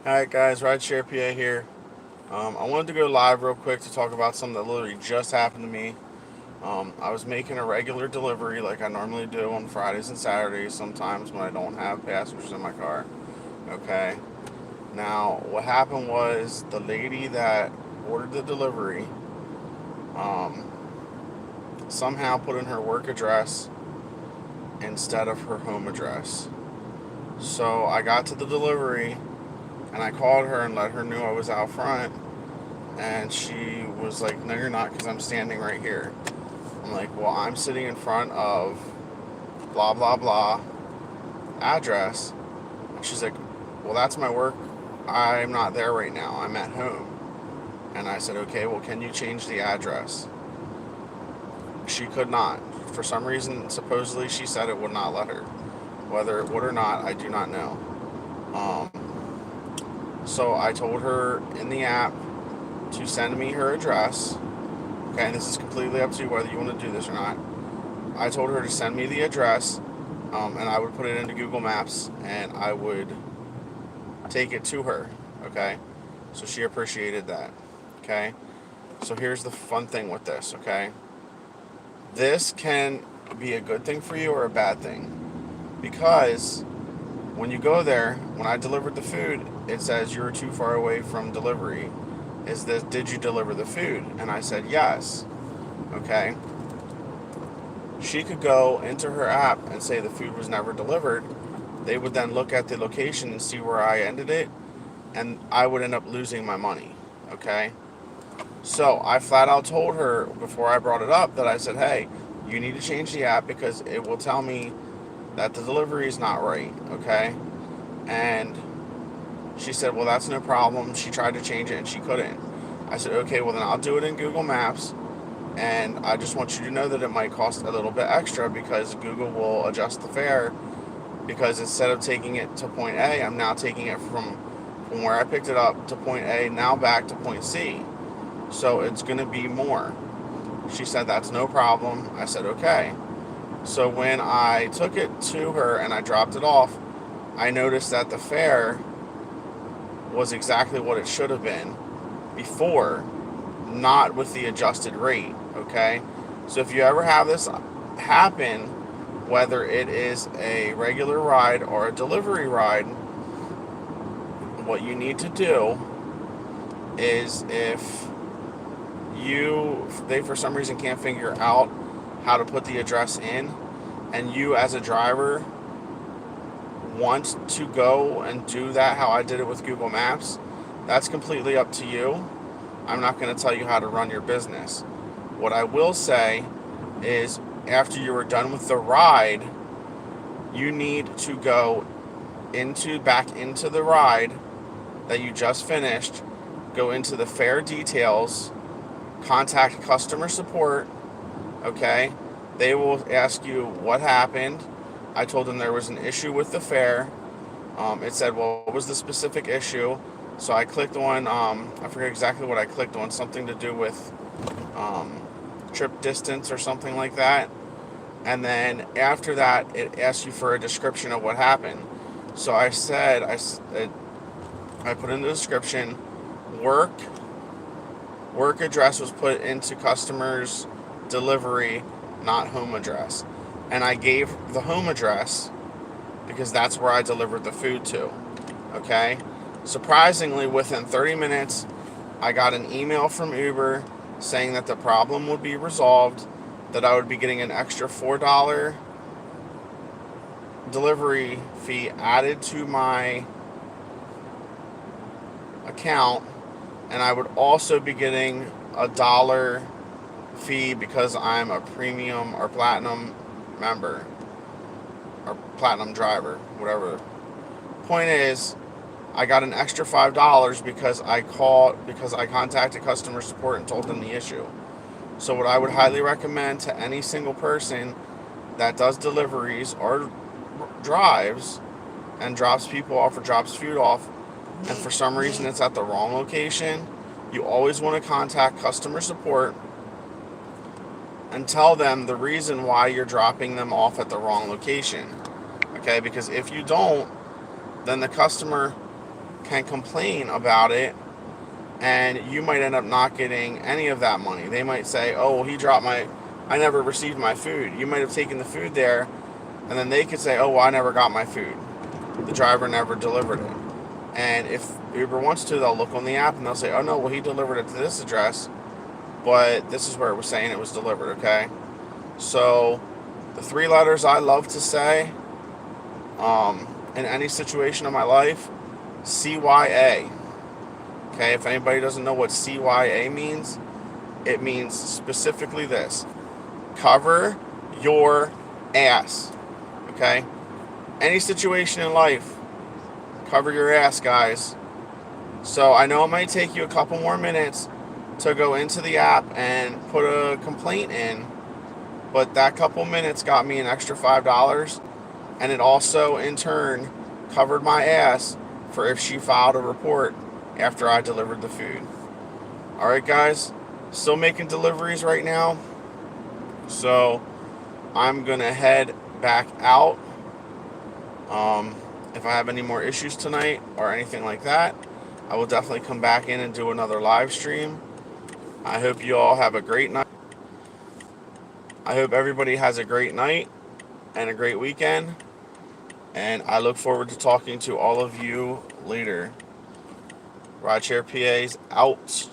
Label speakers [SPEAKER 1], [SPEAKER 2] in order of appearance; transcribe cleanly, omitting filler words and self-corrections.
[SPEAKER 1] Alright guys, Rideshare PA here. I wanted to go live real quick to talk about something that literally just happened to me. I was making a regular delivery like I normally do on Fridays and Saturdays sometimes when I don't have passengers in my car. Okay. Now, what happened was the lady that ordered the delivery um, somehow put in her work address instead of her home address. So I got to the delivery and I called her and let her know I was out front. And she was like, "No, you're not, because I'm standing right here." I'm like, "Well, I'm sitting in front of blah, blah, blah address." And she's like, "Well, that's my work. I'm not there right now. I'm at home." And I said, "Okay, well, can you change the address?" She could not. For some reason, supposedly, she said it would not let her. Whether it would or not, I do not know. So I told her in the app to send me her address. Okay, and this is completely up to you whether you want to do this or not. I told her to send me the address, and I would put it into Google Maps, and I would take it to her. Okay, so she appreciated that. Okay, so here's the fun thing with this. Okay, this can be a good thing for you or a bad thing, because when you go there, when I delivered the food, it says you're too far away from delivery. Did you deliver the food? And I said yes. Okay, she could go into her app and say the food was never delivered. They would then look at the location and see where I ended it, and I would end up losing my money. Okay? So I flat out told her before I brought it up that I said, "Hey, you need to change the app because it will tell me that the delivery is not right." Okay? And she said, "Well, that's no problem." She tried to change it and she couldn't. I said, "Okay, well, then I'll do it in Google Maps. And I just want you to know that it might cost a little bit extra because Google will adjust the fare, because instead of taking it to point A, I'm now taking it from where I picked it up to point A, now back to point C. So it's going to be more." She said, "That's no problem." I said, "Okay." So when I took it to her and I dropped it off, I noticed that the fare was exactly what it should have been before, not with the adjusted rate. Okay, so if you ever have this happen, whether it is a regular ride or a delivery ride, what you need to do is, if they for some reason can't figure out how to put the address in, and you as a driver want to go and do that how I did it with Google Maps, that's completely up to you. I'm not going to tell you how to run your business. What I will say is, after you are done with the ride, you need to go back into the ride that you just finished, go into the fare details, contact customer support. Okay, they will ask you what happened. I told them there was an issue with the fare. It said, "Well, what was the specific issue?" So I clicked on, I forget exactly what I clicked on, something to do with trip distance or something like that. And then after that, it asks you for a description of what happened. So I said, I put in the description, work address was put into customer's delivery, not home address. And I gave the home address because that's where I delivered the food to. Okay? Surprisingly, within 30 minutes, I got an email from Uber saying that the problem would be resolved, that I would be getting an extra $4 delivery fee added to my account, and I would also be getting $1 fee because I'm a premium or platinum member or platinum driver, whatever. Point is, I got an extra $5 because I contacted customer support and told them the issue. So what I would highly recommend to any single person that does deliveries or drives and drops people off or drops food off, and for some reason it's at the wrong location, you always want to contact customer support and tell them the reason why you're dropping them off at the wrong location. Okay, because if you don't, then the customer can complain about it, and you might end up not getting any of that money. They might say, oh, well, I never received my food. You might have taken the food there, and then they could say, oh, well, I never got my food. The driver never delivered it. And if Uber wants to, they'll look on the app and they'll say, oh, no, well, he delivered it to this address, but this is where it was saying it was delivered, okay? So the 3 letters I love to say in any situation of my life, CYA. Okay, if anybody doesn't know what CYA means, it means specifically this: cover your ass. Okay? Any situation in life, cover your ass, guys. So I know it might take you a couple more minutes to go into the app and put a complaint in, but that couple minutes got me an extra $5, and it also in turn covered my ass for if she filed a report after I delivered the food. Alright, guys, still making deliveries right now, so I'm gonna head back out. If I have any more issues tonight or anything like that, I will definitely come back in and do another live stream. I hope you all have a great night. I hope everybody has a great night and a great weekend, and I look forward to talking to all of you later. Rideshare PAs out.